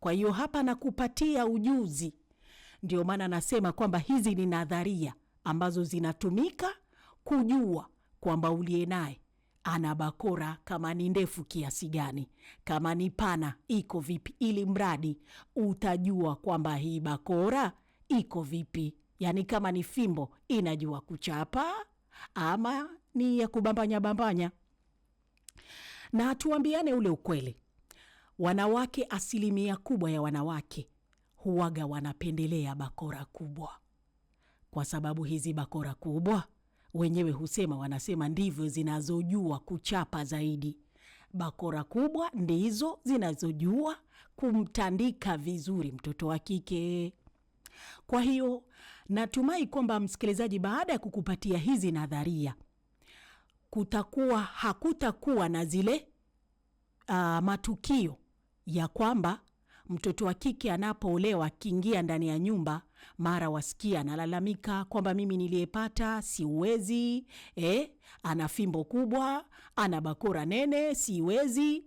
Kwa hiyo hapa nakupatia ujuzi. Ndio maana nasema kwamba hizi ni nadharia ambazo zinatumika kujua kwamba uliye naye ana bakora kama ni ndefu kiasi gani, kama ni pana iko vipi, ili mradi utajua kwamba hii bakora iko vipi. Yani kama ni fimbo inajua kuchapa ama ni ya kubambanya bambanya. Na tuambiane ule ukweli. Wanawake, asilimia kubwa ya wanawake huwaga wanapendelea bakora kubwa. Kwa sababu hizi bakora kubwa wenyewe wanasema ndivyo zinazojua kuchapa zaidi. Bakora kubwa ndizo zinazojua kumtandika vizuri mtoto wa kike. Kwa hiyo natumai kwamba msikilizaji, baada ya kukupatia hizi nadharia, hakutakuwa na zile matukio ya kwamba mtoto wa kike anapoolewa akiingia ndani ya nyumba mara wasikia analalamika kwamba mimi niliyepata siwezi, ana fimbo kubwa, ana bakora nene, siwezi.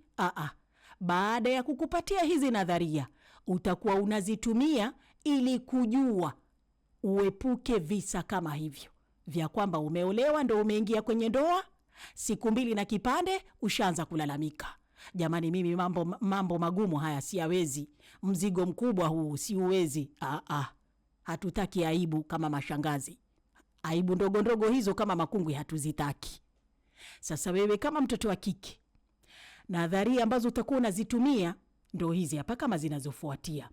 Baada ya kukupatia hizi nadharia, utakuwa unazitumia ili kujua uepuke visa kama hivyo vya kwamba umeolewa ndo umeingia kwenye ndoa, siku 2 na kipande ushaanza kulalamika. Jamani, mimi mambo magumu haya siyawezi, mzigo mkubwa huu siuwezi. Hatutaki aibu kama mashangazi. Aibu ndogo ndogo hizo kama makungwi hatuzitaki. Sasa wewe kama mtoto wa kike, nadharia ambazo utakuwa unazitumia ndo hizi hapa kama zinazofuatia.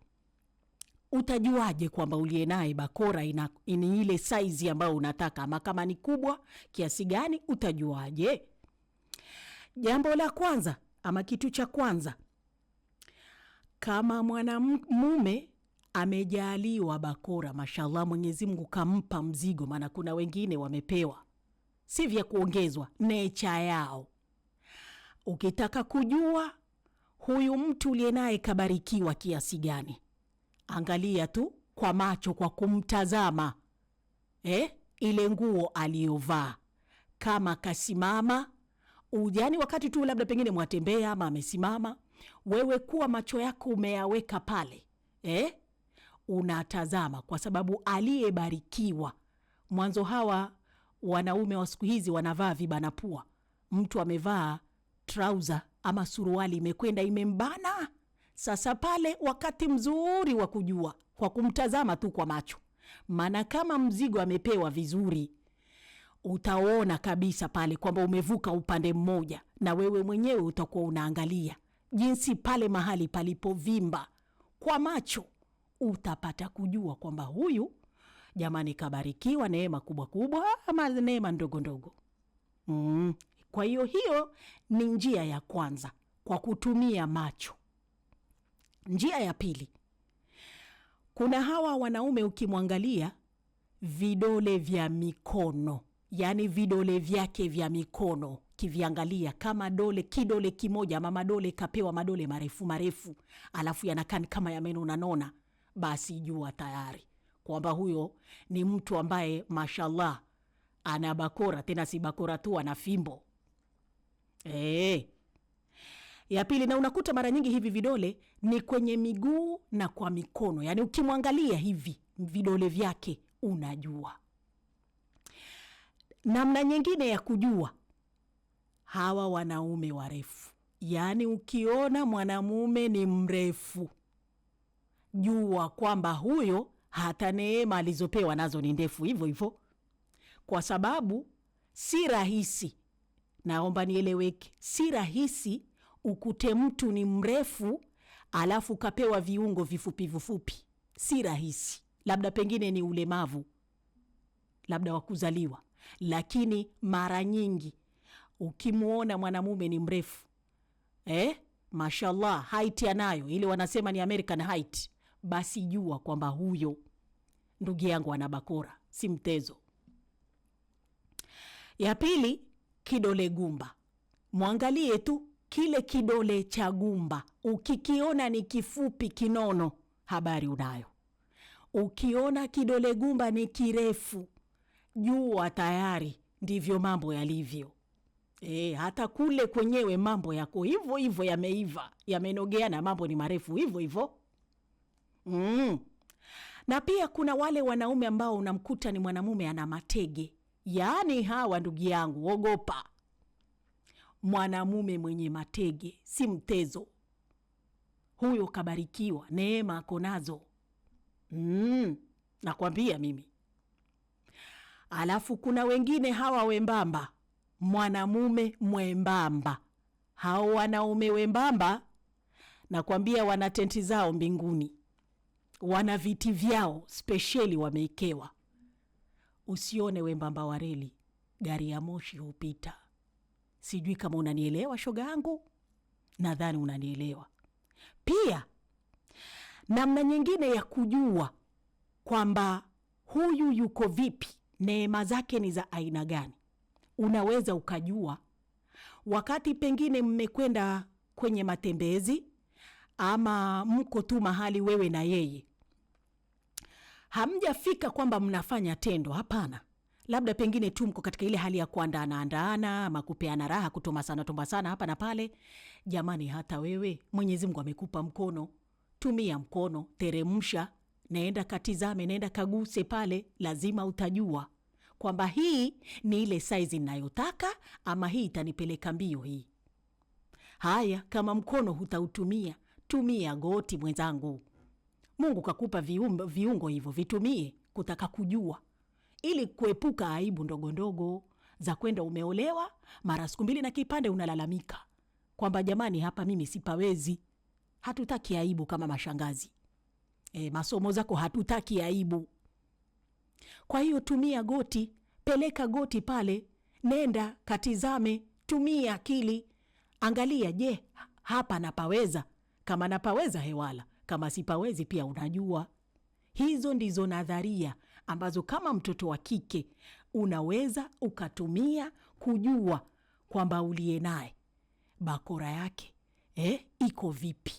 Utajuaje kwamba uliye naye bakora ini ile size ambayo unataka, ama kama ni kubwa kiasi gani utajuaje? Jambo la kwanza ama kitu cha kwanza, kama mwanamume amejaliwa bakora, mashallah, Mwenyezi Mungu kampa mzigo, maana kuna wengine wamepewa si vya kuongezwa, necha yao. Ukitaka kujua huyu mtu uliye naye kabarikiwa kiasi gani, angalia tu kwa macho, kwa kumtazama ile nguo aliyovaa. Kama kasimama, yani wakati tu labda pengine mwatembea ama amesimama, wewe kuwa macho yako umeyaweka pale, unatazama, kwa sababu aliyebarikiwa. Mwanzo hawa wanaume wa siku hizi wanavaa vibana pua. Mtu amevaa trouser ama suruali imekwenda imembana. Sasa pale wakati mzuri wa kujua kwa kumtazama tu kwa macho. Maana kama mzigo amepewa vizuri, utaona kabisa pale kwamba umevuka upande mmoja, na wewe mwenyewe utakuwa unaangalia jinsi pale mahali palipovimba. Kwa macho utapata kujua kwamba huyu jamani kabarikiwa neema kubwa kubwa ama neema ndogo ndogo. Kwa hiyo ni njia ya kwanza, kwa kutumia macho. Njia ya pili, kuna hawa wanaume ukimwangalia vidole vya mikono, yani vidole vyake vya mikono kiviangalia, kama kidole kimoja ama madole kapewa madole marefu marefu, alafu yanakani kama yamenona, basi jua tayari kwamba huyo ni mtu ambaye mashallah ana bakora, tena si bakora tu, ana fimbo. Ya pili, na unakuta mara nyingi hivi vidole ni kwenye miguu na kwa mikono, yani ukimwangalia hivi vidole vyake unajua. Namna nyingine ya kujua hawa wanaume warefu, yani ukiona mwanamume ni mrefu, jua kwamba huyo hata neema alizopewa nazo ni ndefu hivyo hivyo. Kwa sababu si rahisi, naomba nieleweke, si rahisi ukute mtu ni mrefu alafu kapewa viungo vifupi vifupi. Si rahisi, labda pengine ni ulemavu, labda wakuzaliwa. Lakini mara nyingi ukimuona mwanamume ni mrefu, mashallah, height anayo, ile wanasema ni American height, basi jua kwamba huyo ndugu yangu ana bakora, si mtezo. Ya pili, kidole gumba. Mwangalie tu kile kidole cha gumba, ukikiona ni kifupi kinono, habari unayo. Ukiona kidole gumba ni kirefu, jua tayari ndivyo mambo yalivyo. Hata kule kwenyewe mambo yako hivyo hivyo, yameiva, yamenogeana, mambo ni marefu hivyo hivyo. Na pia kuna wale wanaume ambao unamkuta ni mwanamume ana matege. Yaani hawa ndugu yangu, ogopa. Mwanamume mwenye matege si mtezo. Huyo kabarikiwa, neema ako nazo. Nakwambia mimi. Alafu kuna wengine hawa wembamba. Mwanamume mwembamba. Hao wanaume wembamba, nakwambia wana tenti zao mbinguni. Wana viti vyao speciali wameikewa. Usione wembamba wa reli, gari ya moshi hupita. Sijui kama unanielewa shoga yangu? Nadhani unanielewa. Pia namna nyingine ya kujua kwamba huyu yuko vipi, neema zake ni za aina gani, unaweza ukajua wakati pengine mmekwenda kwenye matembezi ama mko tu mahali wewe na yeye. Hamjafika kwamba mnafanya tendo, hapana. Labda pengine tu mko katika ile hali ya kuandaana ama kupeana raha, tomba sana hapa na pale. Jamani, hata wewe Mwenyezi Mungu amekupa mkono, tumia mkono, teremsha, naenda katizame, naenda kaguse pale, lazima utajua kwamba hii ni ile size ninayotaka ama hii itanipeleka mbio hii. Haya, kama mkono hutautumia, tumia goti mwenzangu. Mungu kakupa viungo hivyo, vitumie kutaka kujua, ili kuepuka aibu ndogo ndogo za kwenda umeolewa mara siku 2 na kipande unalalamika kwamba jamani, hapa mimi sipawezi. Hatutaki aibu kama mashangazi. Masomo zako hatutaki aibu. Kwa hiyo tumia goti, peleka goti pale, nenda katizame, tumia akili. Angalia, je, hapa napaweza? Kama napaweza hewala, kama sipawezi pia unajua. Hizo ndizo nadharia ambazo kama mtoto wa kike unaweza ukatumia kujua kwamba uliye naye bakora yake iko vipi.